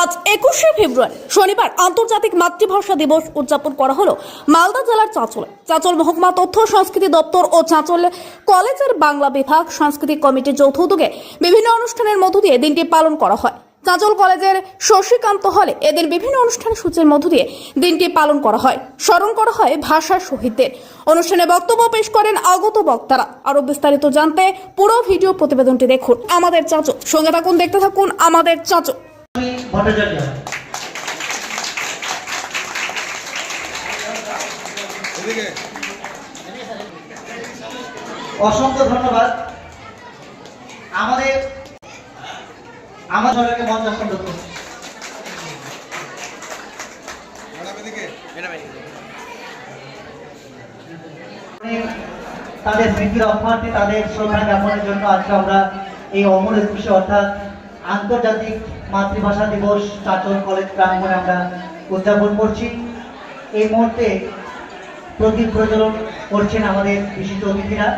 আজ 21শে ফেব্রুয়ারি শনিবার আন্তর্জাতিক মাতৃভাষা দিবস উদযাপন করা হলো মালদা জেলার চাঁচলে। চাঁচল মহকুমা তথ্য সংস্কৃতি দপ্তর ও চাঁচল কলেজের বাংলা বিভাগ সাংস্কৃতিক কমিটির যৌথ উদ্যোগে বিভিন্ন অনুষ্ঠানের মধ্য দিয়ে দিনটি পালন করা হয়। চাঁচল কলেজের শশীকান্ত হলে এদিন বিভিন্ন অনুষ্ঠান সূচির মধ্য দিয়ে দিনটি পালন করা হয়, স্মরণ করা হয় ভাষা শহীদদের। অনুষ্ঠানে বক্তব্য পেশ করেন আগত বক্তারা। আরো বিস্তারিত জানতে পুরো ভিডিও প্রতিবেদনটি দেখুন আমাদের চাঁচল। সঙ্গে থাকুন, দেখতে থাকুন আমাদের চাঁচল। অসংখ্য ধন্যবাদ। আমার সবাইকে মঞ্চ আসন করছি। তাদের স্মৃতির অক্ষার্থে তাদের শ্রদ্ধা জ্ঞাপনের জন্য আজকে আমরা এই অমর একুশে অর্থাৎ আন্তর্জাতিক মাতৃভাষা দিবস চাঁচল কলেজ প্রাঙ্গণে আমরা উদযাপন করছি। এই মুহূর্তে প্রদীপ প্রজ্বলন করছেন আমাদের বিশিষ্ট অতিথিরা।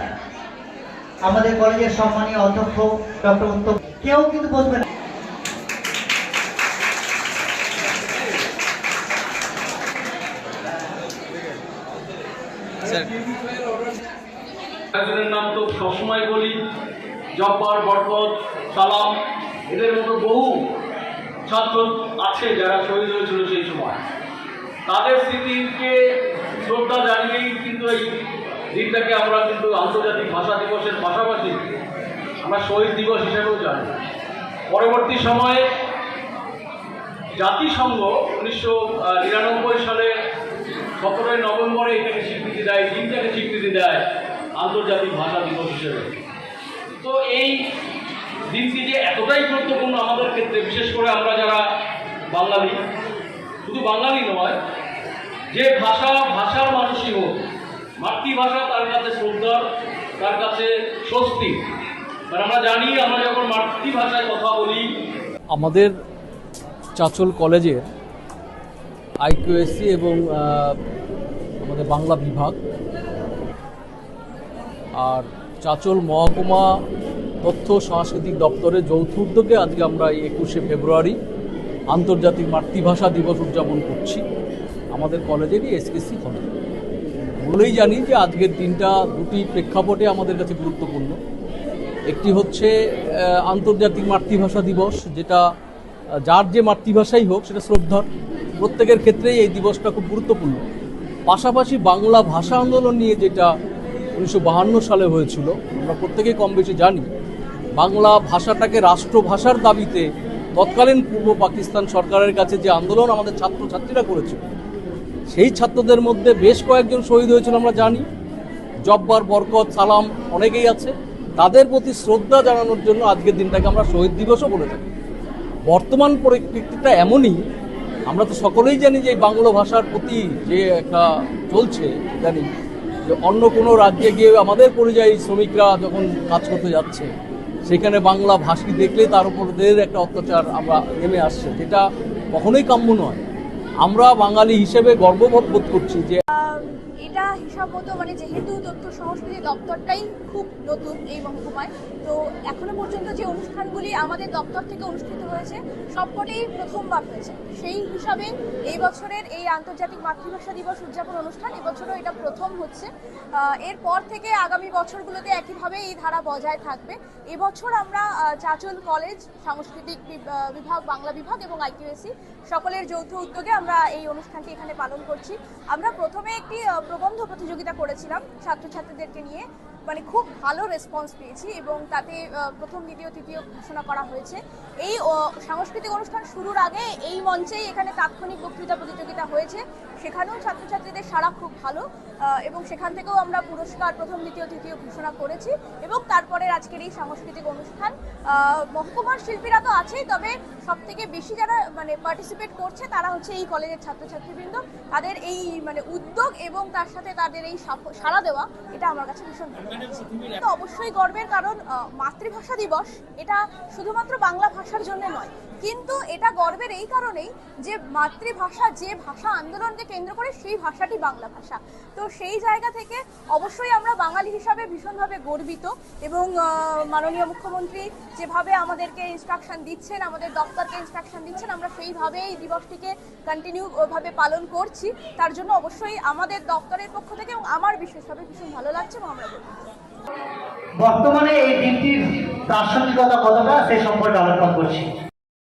আমাদের কলেজের সম্মানীয় অধ্যক্ষ ডক্টর উত্তম, কেউ কিন্তু বসবে না। একজনের নাম তো সবসময় বলি, জব্বার, বরকত, সালাম, এদের মতো বহু ছাত্র আছে যারা শহীদ হয়েছিল সেই সময়। তাদের স্মৃতিকে শ্রদ্ধা জানিয়েই কিন্তু এই দিনটাকে আমরা কিন্তু আন্তর্জাতিক ভাষা দিবসের পাশাপাশি আমরা শহীদ দিবস হিসেবেও জানি। পরবর্তী সময়ে জাতিসংঘ 1999 সালে 17 নভেম্বরে এটাকে স্বীকৃতি দেয়, দিনটাকে স্বীকৃতি দেয় আন্তর্জাতিক ভাষা দিবস হিসেবে। তো এই দিনটি যে এতটাই গুরুত্বপূর্ণ আমাদের ক্ষেত্রে, বিশেষ করে আমরা যারা বাঙালি, শুধু বাঙালি নয়, যে ভাষার মানুষই হোক, মাতৃভাষা তার কাছে শ্রদ্ধা, তার কাছে স্বস্তি। কারণ আমরা জানি, আমরা যখন মাতৃভাষায় কথা বলি, আমাদের চাঁচল কলেজের আইকিউএসসি এবং আমাদের বাংলা বিভাগ আর চাঁচল মহকুমা তথ্য সাংস্কৃতিক দপ্তরের যৌথ উদ্যোগে আজকে আমরা এই 21শে ফেব্রুয়ারি আন্তর্জাতিক মাতৃভাষা দিবস উদযাপন করছি আমাদের কলেজেরই এসকেসি হলে। বলেই জানি যে আজকের দিনটা দুটি প্রেক্ষাপটে আমাদের কাছে গুরুত্বপূর্ণ। একটি হচ্ছে আন্তর্জাতিক মাতৃভাষা দিবস, যেটা যার যে মাতৃভাষাই হোক সেটা শ্রদ্ধার, প্রত্যেকের ক্ষেত্রেই এই দিবসটা খুব গুরুত্বপূর্ণ। পাশাপাশি বাংলা ভাষা আন্দোলন নিয়ে যেটা 1952 সালে হয়েছিল, আমরা প্রত্যেকেই কম বেশি জানি, বাংলা ভাষাটাকে রাষ্ট্রভাষার দাবিতে তৎকালীন পূর্ব পাকিস্তান সরকারের কাছে যে আন্দোলন আমাদের ছাত্রছাত্রীরা করেছিল, সেই ছাত্রদের মধ্যে বেশ কয়েকজন শহীদ হয়েছিল আমরা জানি। জব্বার, বরকত, সালাম অনেকেই আছে। তাদের প্রতি শ্রদ্ধা জানানোর জন্য আজকের দিনটাকে আমরা শহীদ দিবসও বলে থাকি। বর্তমান পরিপ্রেক্ষিতটা এমনই, আমরা তো সকলেই জানি যে এই বাংলা ভাষার প্রতি যে একটা চলছে, জানি যে অন্য কোনো রাজ্যে গিয়ে আমাদের পরিযায়ী শ্রমিকরা যখন কাজ করতে যাচ্ছে, সেখানে বাংলা ভাষী দেখলে তার উপরদের একটা অত্যাচার আমরা নেমে আসছে, যেটা কখনোই কাম্য নয়। আমরা বাঙালি হিসেবে গর্ববোধ করছি যে এটা হিসাব মতো যেহেতু তথ্য সংস্কৃতি দপ্তরটাই খুব নতুন এই মহকুমায়, তো এখনো পর্যন্ত যে অনুষ্ঠানগুলি আমাদের দপ্তর থেকে অনুষ্ঠিত হয়েছে সবকটাই প্রথমবার হয়েছে। সেই হিসাবে এই বছরের এই আন্তর্জাতিক মাতৃভাষা দিবস উদযাপন অনুষ্ঠান এবছরও এটা প্রথম হচ্ছে। এরপর থেকে আগামী বছরগুলোতে একইভাবে এই ধারা বজায় থাকবে। এবছর আমরা চাঁচল কলেজ সাংস্কৃতিক বিভাগ, বাংলা বিভাগ এবং আইকিউএসসি সকলের যৌথ উদ্যোগে আমরা এই অনুষ্ঠানটি এখানে পালন করছি। আমরা প্রথমে একটি প্রবন্ধ প্রতিযোগিতা করেছিলাম ছাত্রছাত্রীদেরকে নিয়ে, খুব ভালো রেসপন্স পেয়েছি এবং তাতে প্রথম, দ্বিতীয়, তৃতীয় ঘোষণা করা হয়েছে। এই সাংস্কৃতিক অনুষ্ঠান শুরুর আগে এই মঞ্চেই এখানে তাৎক্ষণিক বক্তৃতা প্রতিযোগিতা হয়েছে, সেখানেও ছাত্রছাত্রীদের সাড়া খুব ভালো এবং সেখান থেকেও আমরা পুরস্কার প্রথম, দ্বিতীয়, তৃতীয় ঘোষণা করেছি। এবং তারপরে আজকের এই সাংস্কৃতিক অনুষ্ঠান, মহকুমার শিল্পীরা তো আছেই, তবে সব থেকে বেশি যারা পার্টিসিপেট করছে তারা হচ্ছে এই কলেজের ছাত্রছাত্রীবৃন্দ। তাদের এই উদ্যোগ এবং তার সাথে তাদের এই সাড়া দেওয়া, এটা আমার কাছে ভীষণ ভালো লাগছে। তো অবশ্যই গর্বের, কারণ মাতৃভাষা দিবস এটা শুধুমাত্র বাংলা ভাষার জন্য নয়, কিন্তু এটা গর্বের এই কারণেই যে মাতৃভাষা, যে ভাষা আন্দোলনকে কেন্দ্র করে সেই ভাষাটি বাংলা ভাষা। তো সেই জায়গা থেকে অবশ্যই আমরা বাঙালি হিসাবে ভীষণভাবে গর্বিত, এবং মাননীয় মুখ্যমন্ত্রী যেভাবে আমাদেরকে ইনস্ট্রাকশন দিচ্ছেন, আমাদের দপ্তরকে ইনস্ট্রাকশন দিচ্ছেন, আমরা সেইভাবে এই দিবসটিকে কন্টিনিউ ভাবে পালন করছি। তার জন্য অবশ্যই আমাদের দপ্তরের পক্ষ থেকে এবং আমার বিশেষভাবে ভীষণ ভালো লাগছে এবং আমরা গর্বিত। বর্তমানে এই দিনটির প্রাসঙ্গিকতা কতটা সে সম্পর্কে আলোচনা করছি।